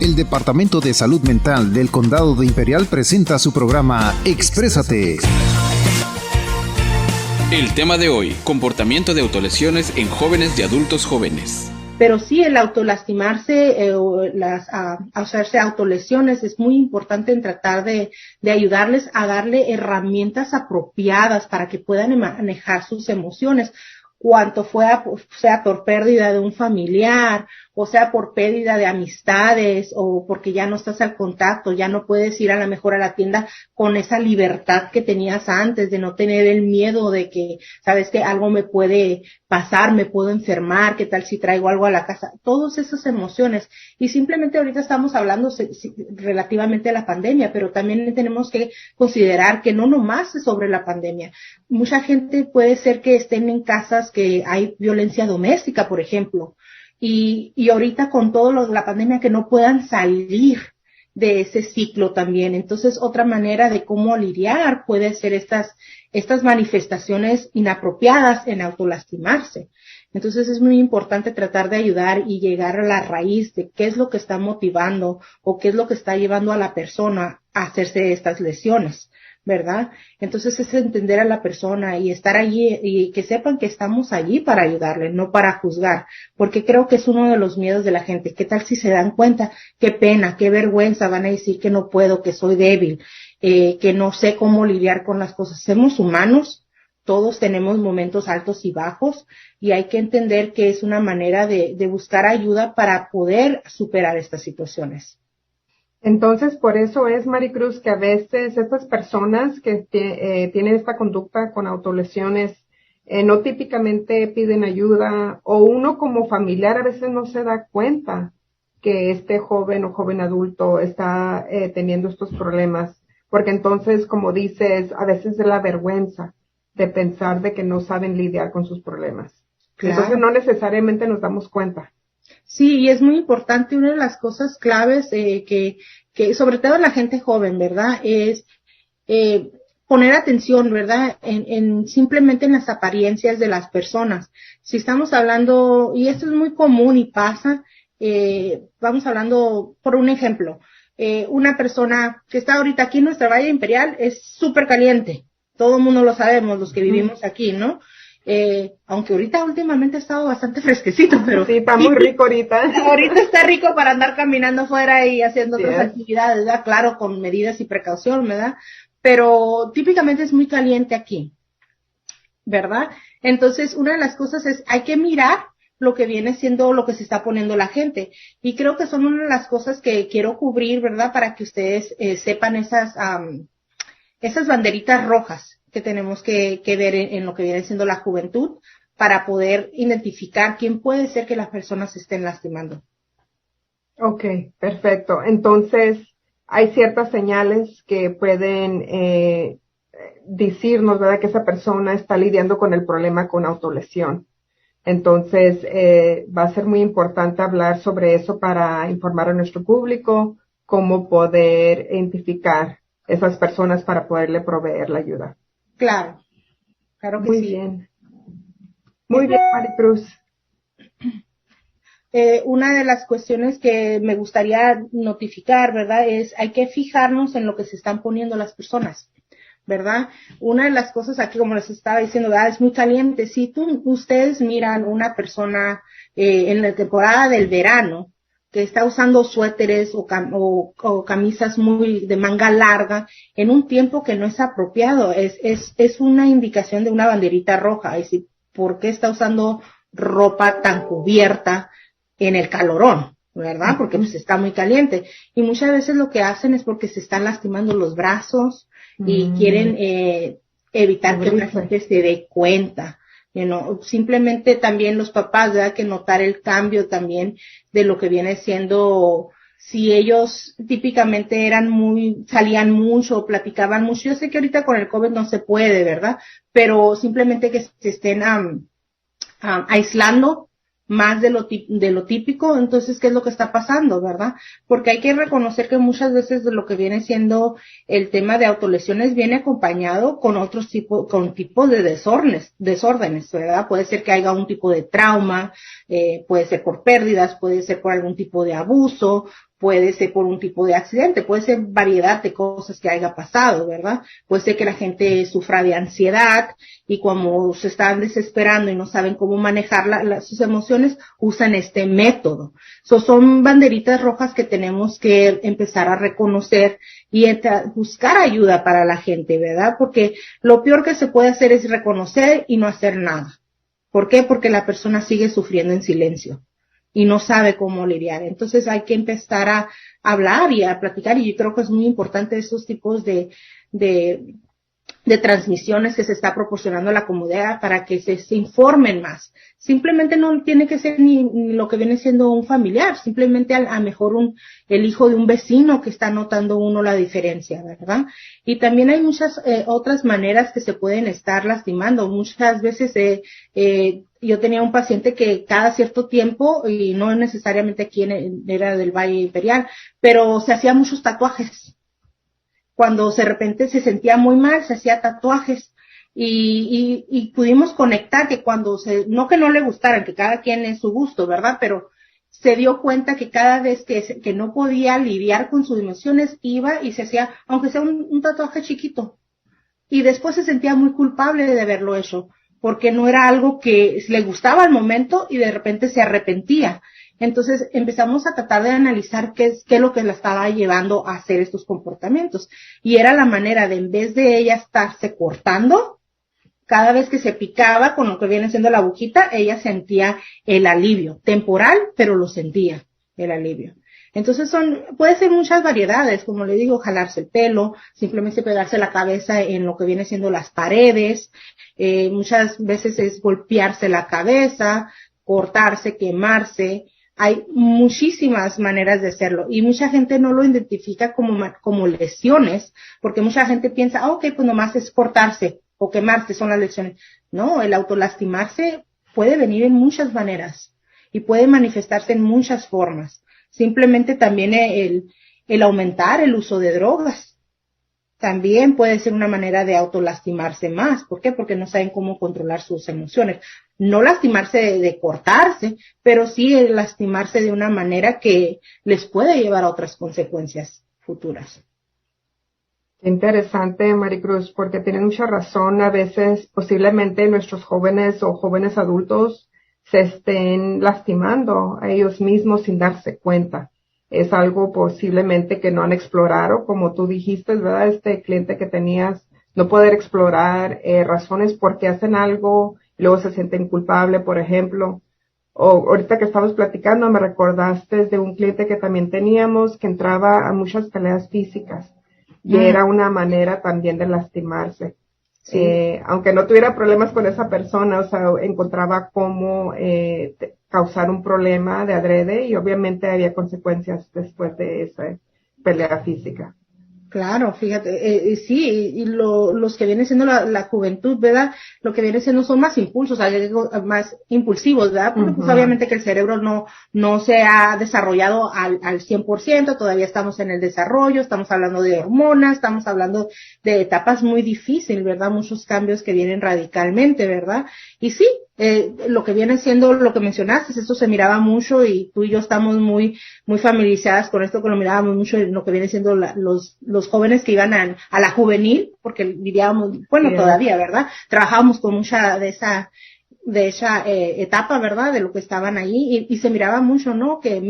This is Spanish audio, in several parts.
El Departamento de Salud Mental del Condado de Imperial presenta su programa Exprésate. El tema de hoy, comportamiento de autolesiones en jóvenes y adultos jóvenes. Pero sí, el autolastimarse o hacerse autolesiones es muy importante en tratar de ayudarles a darle herramientas apropiadas para que puedan manejar sus emociones, cuanto sea por pérdida de un familiar, o sea por pérdida de amistades, o porque ya no estás al contacto, ya no puedes ir a lo mejor a la tienda con esa libertad que tenías antes, de no tener el miedo de que, sabes que algo me puede pasar, me puedo enfermar, qué tal si traigo algo a la casa, todas esas emociones. Y simplemente ahorita estamos hablando relativamente de la pandemia, pero también tenemos que considerar que no nomás es sobre la pandemia. Mucha gente puede ser que estén en casas que hay violencia doméstica, por ejemplo, y ahorita con todo la pandemia que no puedan salir de ese ciclo también. Entonces, otra manera de cómo lidiar puede ser estas manifestaciones inapropiadas en autolastimarse. Entonces, es muy importante tratar de ayudar y llegar a la raíz de qué es lo que está motivando o qué es lo que está llevando a la persona a hacerse estas lesiones, ¿verdad? Entonces es entender a la persona y estar allí y que sepan que estamos allí para ayudarle, no para juzgar, porque creo que es uno de los miedos de la gente. ¿Qué tal si se dan cuenta? Qué pena, qué vergüenza, van a decir que no puedo, que soy débil, que no sé cómo lidiar con las cosas. Somos humanos, todos tenemos momentos altos y bajos y hay que entender que es una manera de buscar ayuda para poder superar estas situaciones. Entonces, por eso es, Maricruz, que a veces estas personas que tienen esta conducta con autolesiones no típicamente piden ayuda, o uno como familiar a veces no se da cuenta que este joven o joven adulto está teniendo estos problemas, porque entonces, como dices, a veces es la vergüenza de pensar de que no saben lidiar con sus problemas. Claro. Entonces no necesariamente nos damos cuenta. Sí, y es muy importante, una de las cosas claves que sobre todo la gente joven, ¿verdad? Es poner atención, ¿verdad? Simplemente en las apariencias de las personas. Si estamos hablando, y esto es muy común y pasa, vamos hablando, por un ejemplo, una persona que está ahorita aquí en nuestra Valle Imperial es súper caliente. Todo el mundo lo sabemos, los que vivimos aquí, ¿no? Aunque ahorita últimamente ha estado bastante fresquecito, pero sí, está muy rico ahorita. Ahorita está rico para andar caminando afuera y haciendo otras actividades, ¿verdad? Claro, con medidas y precaución, ¿verdad? Pero típicamente es muy caliente aquí, ¿verdad? Entonces, una de las cosas es, hay que mirar lo que viene siendo lo que se está poniendo la gente. Y creo que son una de las cosas que quiero cubrir, ¿verdad? Para que ustedes sepan esas banderitas rojas que tenemos que ver en lo que viene siendo la juventud para poder identificar quién puede ser que las personas se estén lastimando. Ok, perfecto. Entonces, hay ciertas señales que pueden decirnos, ¿verdad?, que esa persona está lidiando con el problema con autolesión. Entonces, va a ser muy importante hablar sobre eso para informar a nuestro público cómo poder identificar esas personas para poderle proveer la ayuda. Claro, claro que muy sí. Bien. Muy bien, Maricruz. Una de las cuestiones que me gustaría notificar, ¿verdad?, es hay que fijarnos en lo que se están poniendo las personas, ¿verdad? Una de las cosas aquí, como les estaba diciendo, ¿verdad?, es muy caliente. Si ustedes miran una persona en la temporada del verano que está usando suéteres o camisas muy de manga larga en un tiempo que no es apropiado, es una indicación de una banderita roja. Es decir, ¿por qué está usando ropa tan cubierta en el calorón? ¿Verdad? Porque pues está muy caliente. Y muchas veces lo que hacen es porque se están lastimando los brazos y quieren evitar que la gente se dé cuenta. Simplemente también los papás, ¿verdad?, que notar el cambio también de lo que viene siendo, si ellos típicamente salían mucho, platicaban mucho. Yo sé que ahorita con el COVID no se puede, ¿verdad? Pero simplemente que se estén aislando más de lo típico. Entonces, ¿qué es lo que está pasando, verdad? Porque hay que reconocer que muchas veces de lo que viene siendo el tema de autolesiones viene acompañado con otros tipos de desórdenes, ¿verdad? Puede ser que haya un tipo de trauma, puede ser por pérdidas, puede ser por algún tipo de abuso, puede ser por un tipo de accidente, puede ser variedad de cosas que haya pasado, ¿verdad? Puede ser que la gente sufra de ansiedad y como se están desesperando y no saben cómo manejar sus emociones, usan este método. Son banderitas rojas que tenemos que empezar a reconocer y buscar ayuda para la gente, ¿verdad? Porque lo peor que se puede hacer es reconocer y no hacer nada. ¿Por qué? Porque la persona sigue sufriendo en silencio y no sabe cómo lidiar. Entonces hay que empezar a hablar y a platicar, y yo creo que es muy importante esos tipos de transmisiones que se está proporcionando a la comunidad para que se informen más. Simplemente no tiene que ser ni lo que viene siendo un familiar, simplemente a mejor el hijo de un vecino que está notando uno la diferencia, ¿verdad? Y también hay muchas otras maneras que se pueden estar lastimando. Muchas veces yo tenía un paciente que cada cierto tiempo, y no necesariamente aquí era del Valle Imperial, pero se hacía muchos tatuajes. Cuando de repente se sentía muy mal, se hacía tatuajes y pudimos conectar que cuando no que no le gustaran, que cada quien es su gusto, ¿verdad? Pero se dio cuenta que cada vez que no podía lidiar con sus emociones, iba y se hacía, aunque sea un tatuaje chiquito. Y después se sentía muy culpable de haberlo hecho, porque no era algo que le gustaba al momento y de repente se arrepentía. Entonces empezamos a tratar de analizar qué es lo que la estaba llevando a hacer estos comportamientos. Y era la manera de, en vez de ella estarse cortando, cada vez que se picaba con lo que viene siendo la agujita, ella sentía el alivio, temporal, pero lo sentía, el alivio. Entonces puede ser muchas variedades, como le digo, jalarse el pelo, simplemente pegarse la cabeza en lo que viene siendo las paredes, muchas veces es golpearse la cabeza, cortarse, quemarse. Hay muchísimas maneras de hacerlo y mucha gente no lo identifica como lesiones, porque mucha gente piensa, pues nomás es cortarse o quemarse son las lesiones. No, el autolastimarse puede venir en muchas maneras y puede manifestarse en muchas formas. Simplemente también el aumentar el uso de drogas también puede ser una manera de autolastimarse más. ¿Por qué? Porque no saben cómo controlar sus emociones. No lastimarse de cortarse, pero sí lastimarse de una manera que les puede llevar a otras consecuencias futuras. Interesante, Maricruz, porque tienes mucha razón. A veces, posiblemente, nuestros jóvenes o jóvenes adultos se estén lastimando a ellos mismos sin darse cuenta. Es algo posiblemente que no han explorado, como tú dijiste, ¿verdad? Este cliente que tenías, no poder explorar razones por qué hacen algo, y luego se sienten culpables, por ejemplo. O ahorita que estamos platicando, me recordaste de un cliente que también teníamos que entraba a muchas peleas físicas. Y era una manera también de lastimarse. Sí. Aunque no tuviera problemas con esa persona, o sea, encontraba cómo causar un problema de adrede y obviamente había consecuencias después de esa pelea física. Claro, fíjate, sí, y los que vienen siendo la juventud, ¿verdad? Lo que viene siendo son más impulsos, más impulsivos, ¿verdad? Porque pues obviamente que el cerebro no se ha desarrollado al 100%, todavía estamos en el desarrollo, estamos hablando de hormonas, estamos hablando de etapas muy difíciles, ¿verdad? Muchos cambios que vienen radicalmente, ¿verdad? Y sí, lo que viene siendo lo que mencionaste, esto se miraba mucho y tú y yo estamos muy familiarizadas con esto, que lo mirábamos mucho en lo que viene siendo los jóvenes que iban a la juvenil, porque vivíamos, todavía, ¿verdad? Trabajábamos con mucha de esa etapa, ¿verdad? De lo que estaban ahí y se miraba mucho, ¿no? Que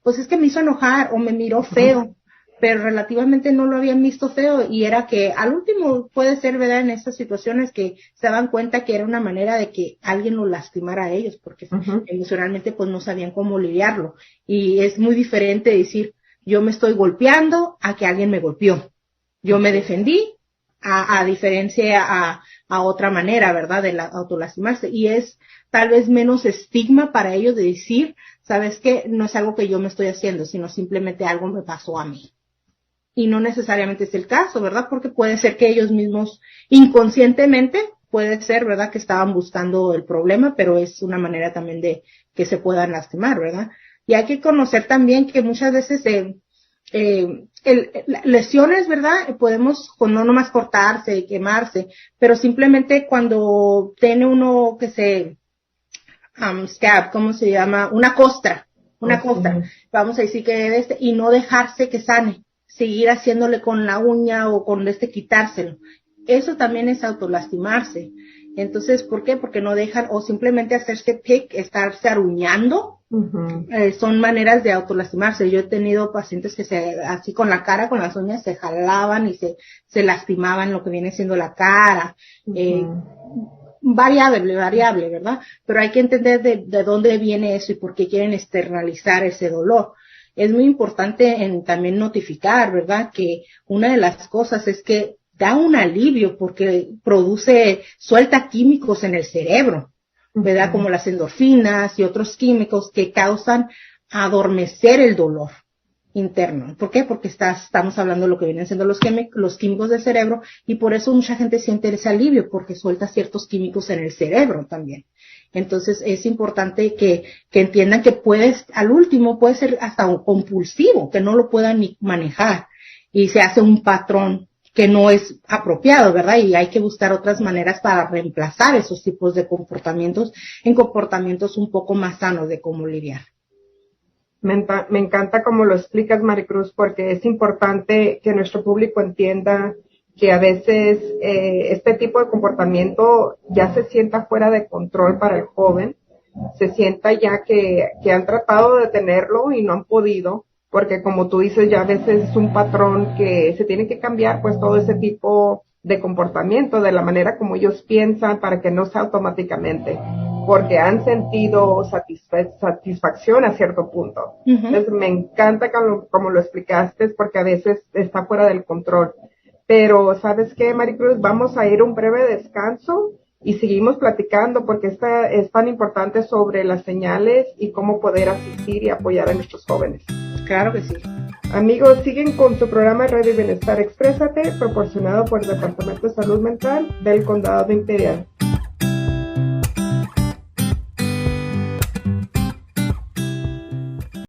pues es que me hizo enojar o me miró feo. Pero relativamente no lo habían visto feo y era que al último puede ser, ¿verdad? En estas situaciones que se daban cuenta que era una manera de que alguien lo lastimara a ellos porque emocionalmente pues no sabían cómo lidiarlo y es muy diferente decir yo me estoy golpeando a que alguien me golpeó. Yo me defendí a diferencia a otra manera, ¿verdad? De autolastimarse y es tal vez menos estigma para ellos de decir, ¿sabes qué? No es algo que yo me estoy haciendo, sino simplemente algo me pasó a mí. Y no necesariamente es el caso, ¿verdad? Porque puede ser que ellos mismos inconscientemente, puede ser, ¿verdad? Que estaban buscando el problema, pero es una manera también de que se puedan lastimar, ¿verdad? Y hay que conocer también que muchas veces lesiones, ¿verdad? Podemos no nomás cortarse, quemarse, pero simplemente cuando tiene uno que scab, ¿cómo se llama? Una costra. una cosa, vamos a decir que y no dejarse que sane, seguir haciéndole con la uña o con quitárselo. Eso también es autolastimarse. Entonces, ¿por qué? Porque no dejan, o simplemente hacerse pick, estarse aruñando, son maneras de autolastimarse. Yo he tenido pacientes que así con la cara, con las uñas, se jalaban y se lastimaban lo que viene siendo la cara. Variable, ¿verdad? Pero hay que entender de dónde viene eso y por qué quieren externalizar ese dolor. Es muy importante también notificar, ¿verdad? Que una de las cosas es que da un alivio porque suelta químicos en el cerebro, ¿verdad? Como las endorfinas y otros químicos que causan adormecer el dolor interno. ¿Por qué? Porque estamos hablando de lo que vienen siendo los químicos del cerebro, y por eso mucha gente siente ese alivio, porque suelta ciertos químicos en el cerebro también. Entonces es importante que entiendan que al último puede ser hasta un compulsivo, que no lo puedan ni manejar, y se hace un patrón que no es apropiado, ¿verdad? Y hay que buscar otras maneras para reemplazar esos tipos de comportamientos en comportamientos un poco más sanos de cómo lidiar. Me encanta cómo lo explicas, Maricruz, porque es importante que nuestro público entienda que a veces este tipo de comportamiento ya se sienta fuera de control para el joven, se sienta ya que han tratado de detenerlo y no han podido, porque como tú dices, ya a veces es un patrón que se tiene que cambiar, pues todo ese tipo de comportamiento, de la manera como ellos piensan, para que no sea automáticamente, porque han sentido satisfacción a cierto punto. Entonces me encanta como lo explicaste, porque a veces está fuera del control. Pero, ¿sabes qué, Maricruz? Vamos a ir a un breve descanso y seguimos platicando, porque esta es tan importante sobre las señales y cómo poder asistir y apoyar a nuestros jóvenes. Claro que sí. Amigos, siguen con su programa Radio Bienestar Exprésate, proporcionado por el Departamento de Salud Mental del Condado de Imperial.